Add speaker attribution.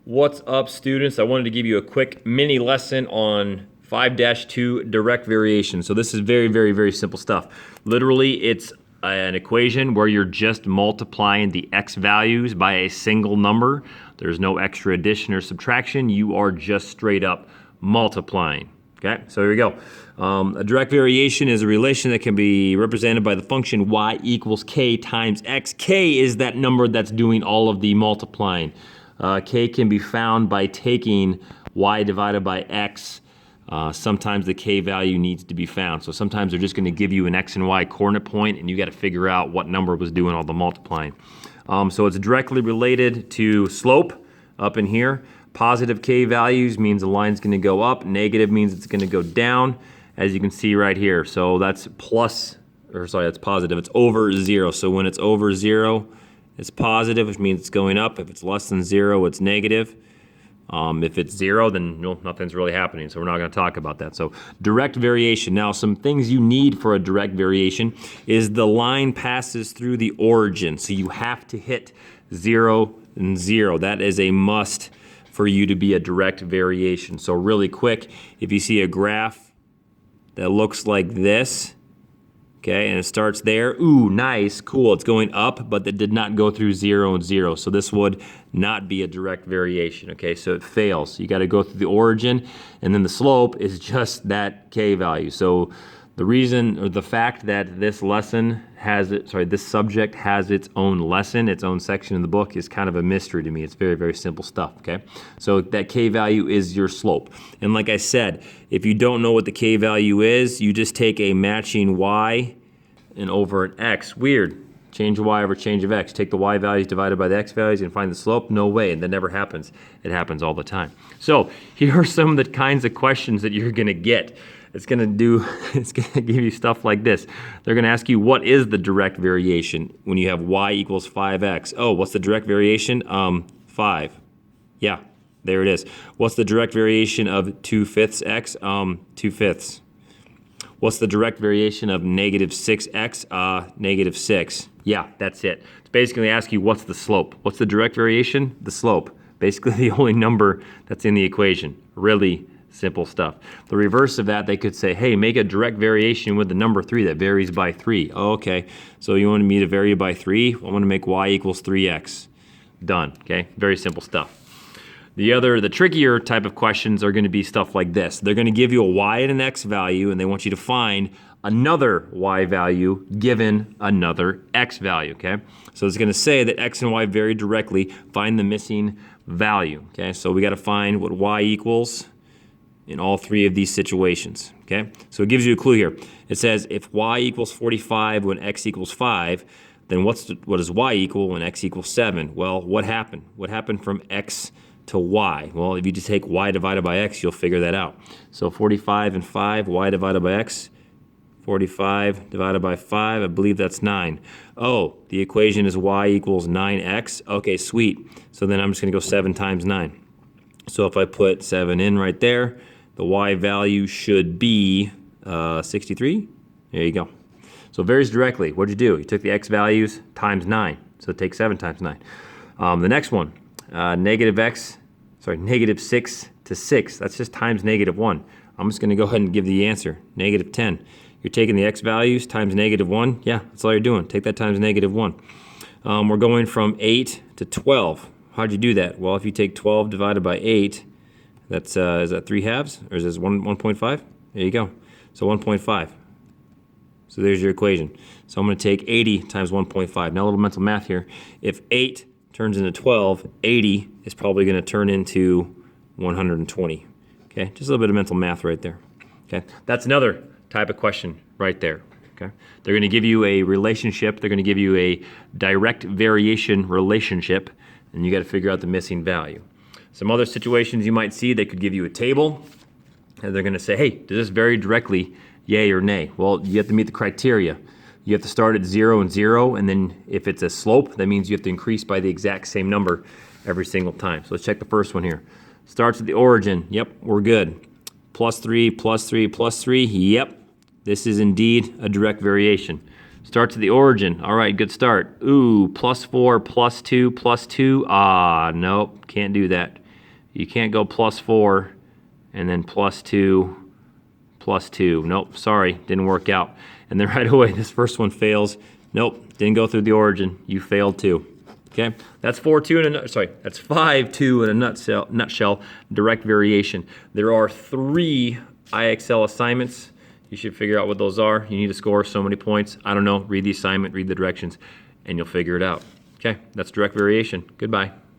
Speaker 1: What's up, students? I wanted to give you a quick mini lesson on 5-2 direct variation. So this is very simple stuff. Literally, it's an equation where you're just multiplying the x values by a single number. There's no extra addition or subtraction. You are just straight up multiplying. Okay, so here we go. A direct variation is a relation that can be represented by the function y equals k times x. K is that number that's doing all of the multiplying. K can be found by taking y divided by x. Sometimes the k value needs to be found. So sometimes they're just going to give you an x and y coordinate point, and you got to figure out what number was doing all the multiplying. So it's directly related to slope up in here. Positive k values means the line's going to go up. Negative means it's going to go down, as you can see right here. So that's that's positive. It's over 0. So when it's over 0, it's positive, which means it's going up. If it's less than 0, it's negative. If it's 0, then nothing's really happening, so we're not going to talk about that. So direct variation. Now, some things you need for a direct variation is the line passes through the origin. So you have to hit 0 and 0. That is a must for you to be a direct variation. So really quick, if you see a graph that looks like this, okay, and it starts there. Ooh, nice, cool. It's going up, but it did not go through 0 and 0. So this would not be a direct variation, okay? So it fails. You got to go through the origin, and then the slope is just that k value. So the reason, or the fact that this lesson has this subject has its own lesson, its own section in the book is kind of a mystery to me. It's very simple stuff, okay? So that k value is your slope. And like I said, if you don't know what the k value is, you just take a matching y and over an x. Weird. Change of y over change of x. Take the y values divided by the x values and find the slope. No way. And that never happens. It happens all the time. So here are some of the kinds of questions that you're going to get. It's going to give you stuff like this. They're going to ask you, what is the direct variation when you have y equals 5x? Oh, what's the direct variation? 5. Yeah, there it is. What's the direct variation of 2/5 x? 2/5. What's the direct variation of negative 6x? Negative 6. Yeah, that's it. It's basically ask you, what's the slope? What's the direct variation? The slope. Basically the only number that's in the equation. Really simple stuff. The reverse of that, they could say, hey, make a direct variation with the number 3 that varies by 3. Oh, okay, so you wanted me to vary by 3? I want to make y equals 3x. Done, okay? Very simple stuff. The trickier type of questions are going to be stuff like this. They're going to give you a y and an x value, and they want you to find another y value given another x value, okay? So it's going to say that x and y vary directly. Find the missing value, okay? So we got to find what y equals in all 3 of these situations, okay? So it gives you a clue here. It says if y equals 45 when x equals 5, then what does y equal when x equals 7? Well, what happened? What happened from x to y? Well, if you just take y divided by x, you'll figure that out. So 45 and 5, y divided by x, 45 divided by 5, I believe that's 9. Oh, the equation is y equals 9x. Okay, sweet. So then I'm just going to go 7 times 9. So if I put 7 in right there, the y value should be 63. There you go. So it varies directly. What'd you do? You took the x values times 9. So take 7 times 9. The next one, negative 6 to 6. That's just times negative 1. I'm just going to go ahead and give the answer, negative 10. You're taking the x values times negative 1. Yeah, that's all you're doing. Take that times negative 1. We're going from 8 to 12. How'd you do that? Well, if you take 12 divided by 8, that's is that 3 halves? Or is this 1.5? There you go. So 1.5. So there's your equation. So I'm going to take 80 times 1.5. Now a little mental math here. If 8 turns into 12, 80 is probably going to turn into 120. Okay, just a little bit of mental math right there. Okay, that's another type of question right there. Okay, they're going to give you a relationship. They're going to give you a direct variation relationship, and you got to figure out the missing value. Some other situations you might see, they could give you a table, and they're going to say, hey, does this vary directly, yay or nay? Well, you have to meet the criteria. You have to start at 0 and 0, and then if it's a slope, that means you have to increase by the exact same number every single time. So let's check the first one here. Starts at the origin. Yep, we're good. Plus 3, plus 3, plus 3. Yep, this is indeed a direct variation. Starts at the origin. All right, good start. Ooh, plus 4, plus 2, plus 2. Nope, can't do that. You can't go +4 and then +2, +2. Nope, sorry, didn't work out. And then right away, this first one fails. Nope, didn't go through the origin. You failed too. Okay, that's 5-2 in a nutshell, direct variation. There are 3 IXL assignments. You should figure out what those are. You need to score so many points. I don't know, read the assignment, read the directions, and you'll figure it out. Okay, that's direct variation. Goodbye.